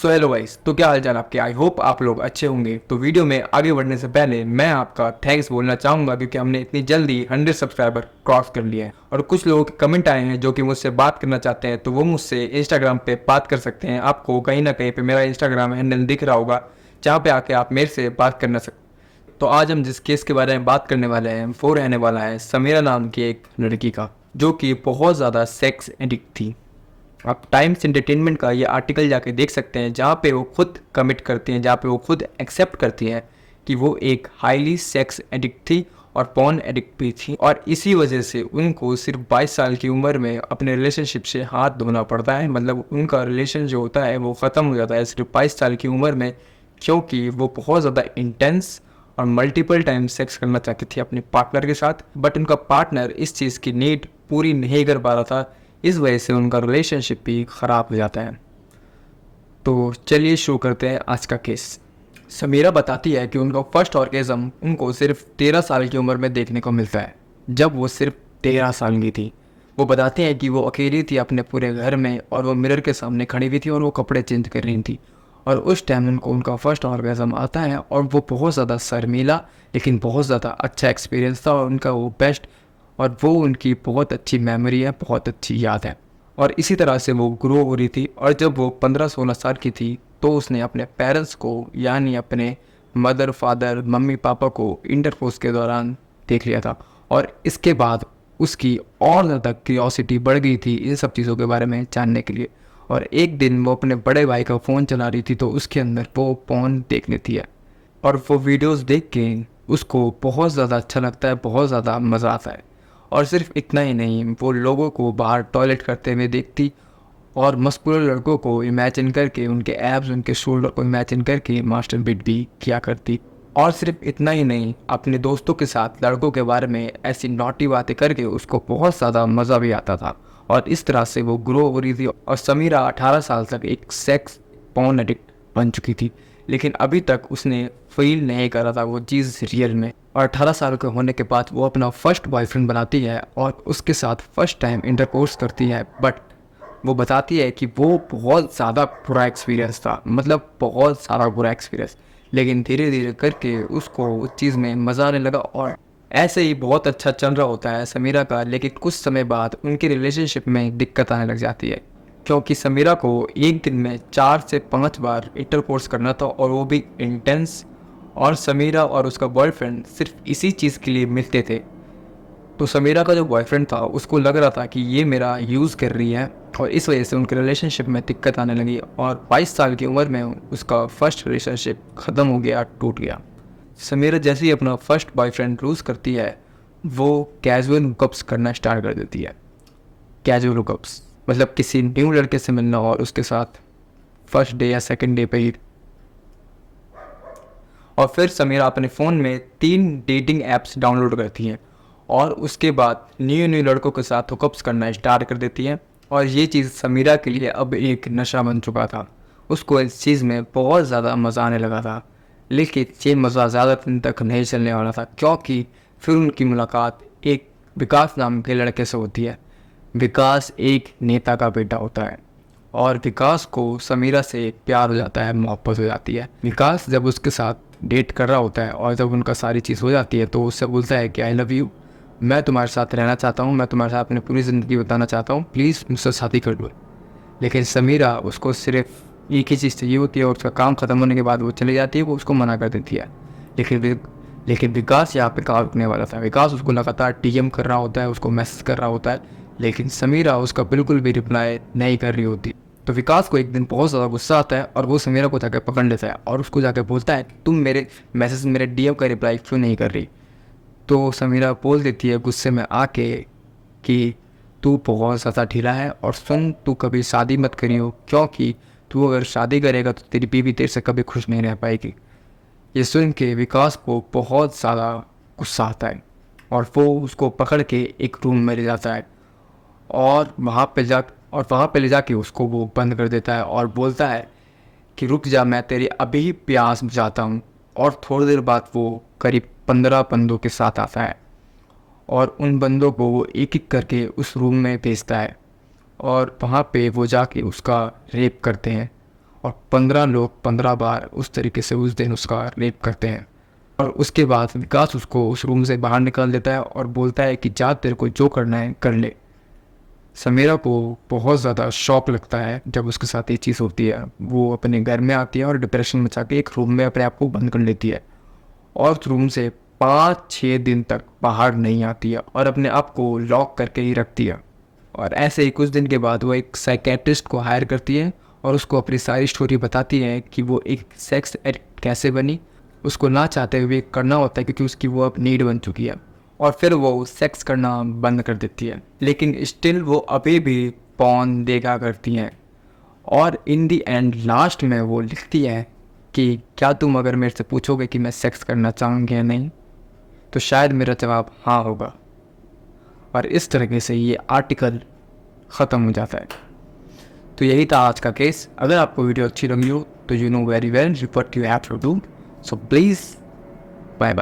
So hello guys, तो क्या हाल चाल आपके। आई होप आप लोग अच्छे होंगे। तो वीडियो में आगे बढ़ने से पहले मैं आपका थैंक्स बोलना चाहूँगा क्योंकि हमने इतनी जल्दी 100 सब्सक्राइबर क्रॉस कर लिए हैं। और कुछ लोगों के कमेंट आए हैं जो कि मुझसे बात करना चाहते हैं, तो वो मुझसे इंस्टाग्राम पे बात कर सकते हैं। आपको कहीं ना कहीं पे मेरा इंस्टाग्राम हैंडल दिख रहा होगा, जहाँ पे आके आप मेरे से बात करना सकते। तो आज हम जिस केस के बारे में बात करने वाले हैं वो रहने वाला है समीरा नाम की एक लड़की का, जो कि बहुत ज़्यादा सेक्स एडिक्ट थी। आप टाइम्स एंटरटेनमेंट का ये आर्टिकल जाके देख सकते हैं, जहाँ पे वो खुद कमिट करती हैं, जहाँ पे वो खुद एक्सेप्ट करती हैं कि वो एक हाईली सेक्स एडिक्ट थी और पॉर्न एडिक्ट भी थी। और इसी वजह से उनको सिर्फ 22 साल की उम्र में अपने रिलेशनशिप से हाथ धोना पड़ता है। मतलब उनका रिलेशन जो होता है वो ख़त्म हो जाता है सिर्फ 22 साल की उम्र में, क्योंकि वो बहुत ज़्यादा इंटेंस और मल्टीपल टाइम सेक्स करना चाहती थी अपने पार्टनर के साथ, बट उनका पार्टनर इस चीज़ की नीड पूरी नहीं कर पा रहा था। इस वजह से उनका रिलेशनशिप भी ख़राब हो जाता है। तो चलिए शुरू करते हैं आज का केस। समीरा बताती है कि उनका फर्स्ट ऑर्गेज़म उनको सिर्फ 13 साल की उम्र में देखने को मिलता है, जब वो सिर्फ 13 साल की थी। वो बताते हैं कि वो अकेली थी अपने पूरे घर में और वो मिरर के सामने खड़ी हुई थी और वो कपड़े चेंज कर रही थी। और उस टाइम उनको उनका फर्स्ट ऑर्गेज़म आता है और वो बहुत ज़्यादा शर्मीला लेकिन बहुत ज़्यादा अच्छा एक्सपीरियंस था और उनका वो बेस्ट, और वो उनकी बहुत अच्छी मेमोरी है, बहुत अच्छी याद है। और इसी तरह से वो ग्रो हो रही थी। और जब वो 15-16 साल की थी तो उसने अपने पेरेंट्स को, यानी अपने मदर फादर मम्मी पापा को इंटरकोर्स के दौरान देख लिया था। और इसके बाद उसकी और ज़्यादा क्यूरियोसिटी बढ़ गई थी इन सब चीज़ों के बारे में जानने के लिए। और एक दिन वो अपने बड़े भाई का फ़ोन चला रही थी तो उसके अंदर वो पॉर्न देख लेती है। और वो वीडियोस देख के उसको बहुत ज़्यादा अच्छा लगता है, बहुत ज़्यादा मज़ा आता है। और सिर्फ इतना ही नहीं, वो लोगों को बाहर टॉयलेट करते हुए देखती और मस्कुलर लड़कों को इमेजिन करके, उनके एब्स, उनके शोल्डर को इमेजिन करके मास्टरबेट भी किया करती। और सिर्फ इतना ही नहीं, अपने दोस्तों के साथ लड़कों के बारे में ऐसी नॉटी बातें करके उसको बहुत ज़्यादा मज़ा भी आता था। और इस तरह से वो ग्रो हो रही थी। और समीरा 18 साल तक एक सेक्स पॉर्न एडिक्ट बन चुकी थी, लेकिन अभी तक उसने फील नहीं करा था वो चीज़ रियल में। और 18 साल के होने के बाद वो अपना फर्स्ट बॉयफ्रेंड बनाती है और उसके साथ फर्स्ट टाइम इंटरकोर्स करती है। बट वो बताती है कि वो बहुत ज़्यादा बुरा एक्सपीरियंस था, मतलब बहुत सारा बुरा एक्सपीरियंस। लेकिन धीरे धीरे करके उसको उस चीज़ में मज़ा आने लगा और ऐसे ही बहुत अच्छा चल रहा होता है समीरा का। लेकिन कुछ समय बाद उनकी रिलेशनशिप में दिक्कत आने लग जाती है, क्योंकि समीरा को एक दिन में 4 से 5 बार इंटरकोर्स करना था और वो भी इंटेंस। और समीरा और उसका बॉयफ्रेंड सिर्फ इसी चीज़ के लिए मिलते थे। तो समीरा का जो बॉयफ्रेंड था उसको लग रहा था कि ये मेरा यूज़ कर रही है, और इस वजह से उनके रिलेशनशिप में दिक्कत आने लगी। और 22 साल की उम्र में उसका फर्स्ट रिलेशनशिप ख़त्म हो गया, टूट गया। समीरा जैसे ही अपना फर्स्ट बॉयफ्रेंड लूज़ करती है, वो कैजुअल हुकअप्स करना स्टार्ट कर देती है। कैजुअल हुकअप्स मतलब किसी न्यू लड़के से मिलना और उसके साथ फर्स्ट डे या सेकंड डे पे ही। और फिर समीरा अपने फ़ोन में 3 डेटिंग ऐप्स डाउनलोड करती हैं और उसके बाद न्यू न्यू लड़कों के साथ हुकअप्स करना स्टार्ट कर देती हैं। और ये चीज़ समीरा के लिए अब एक नशा बन चुका था। उसको इस चीज़ में बहुत ज़्यादा मज़ा आने लगा था। लेकिन ये मज़ा ज़्यादा दिन तक नहीं चलने वाला था, क्योंकि फिर उनकी मुलाकात एक विकास नाम के लड़के से होती है। विकास एक नेता का बेटा होता है और विकास को समीरा से प्यार हो जाता है, मोहब्बत हो जाती है। विकास जब उसके साथ डेट कर रहा होता है और जब उनका सारी चीज़ हो जाती है तो उससे बोलता है कि आई लव यू, मैं तुम्हारे साथ रहना चाहता हूँ, मैं तुम्हारे साथ अपनी पूरी ज़िंदगी बिताना चाहता हूँ, प्लीज़ मुझसे शादी कर लो। लेकिन समीरा उसको सिर्फ एक ही चीज़ चाहिए होती है और उसका काम ख़त्म होने के बाद वो चली जाती है, वो उसको मना कर देती है। लेकिन विकास यहाँ पे कहाँ रुकने वाला था। विकास उसको लगातार डीएम कर रहा होता है, उसको मैसेज कर रहा होता है, लेकिन समीरा उसका बिल्कुल भी रिप्लाई नहीं कर रही होती। तो विकास को एक दिन बहुत ज़्यादा गुस्सा आता है और वो समीरा को जाकर पकड़ लेता है और उसको जाकर बोलता है, तुम मेरे मैसेज, मेरे डीएम का रिप्लाई क्यों नहीं कर रही। तो समीरा बोल देती है गुस्से में आके कि तू बहुत ज़्यादा ढीला है और सुन, तू कभी शादी मत करियो, क्योंकि तू अगर शादी करेगा तो तेरी बीवी तेरे से कभी खुश नहीं रह पाएगी। ये सुन के विकास को बहुत ज़्यादा गुस्सा आता है और वो उसको पकड़ के एक रूम में ले जाता है और वहाँ पे ले जाके उसको वो बंद कर देता है और बोलता है कि रुक जा, मैं तेरी अभी प्यास बुझाता हूँ। और थोड़ी देर बाद वो करीब 15 बंदों के साथ आता है और उन बंदों को वो एक एक करके उस रूम में भेजता है और वहाँ पे वो जाके उसका रेप करते हैं और 15 लोग 15 बार उस तरीके से उस दिन उसका रेप करते हैं। और उसके बाद विकास उसको उस रूम से बाहर निकाल देता है और बोलता है कि जा, तेरे को जो करना है कर ले। समीरा को बहुत ज़्यादा शॉक लगता है जब उसके साथ ये चीज़ होती है। वो अपने घर में आती है और डिप्रेशन में जाके एक रूम में अपने आप को बंद कर लेती है और उस रूम से 5-6 दिन तक बाहर नहीं आती है और अपने आप को लॉक करके ही रखती है। और ऐसे ही कुछ दिन के बाद वो एक साइकेट्रिस्ट को हायर करती है और उसको अपनी सारी स्टोरी बताती है कि वो एक सेक्स एडिक्ट कैसे बनी। उसको ना चाहते हुए करना होता है क्योंकि उसकी वो अब नीड बन चुकी है और फिर वो सेक्स करना बंद कर देती है, लेकिन स्टिल वो अभी भी पॉर्न देखा करती हैं। और इन दी एंड लास्ट में वो लिखती है कि क्या तुम अगर मेरे से पूछोगे कि मैं सेक्स करना चाहूँगी या नहीं, तो शायद मेरा जवाब हाँ होगा। और इस तरीके से ये आर्टिकल ख़त्म हो जाता है। तो यही था आज का केस। अगर आपको वीडियो अच्छी लगी हो तो you know very well what you have to do, so please bye bye.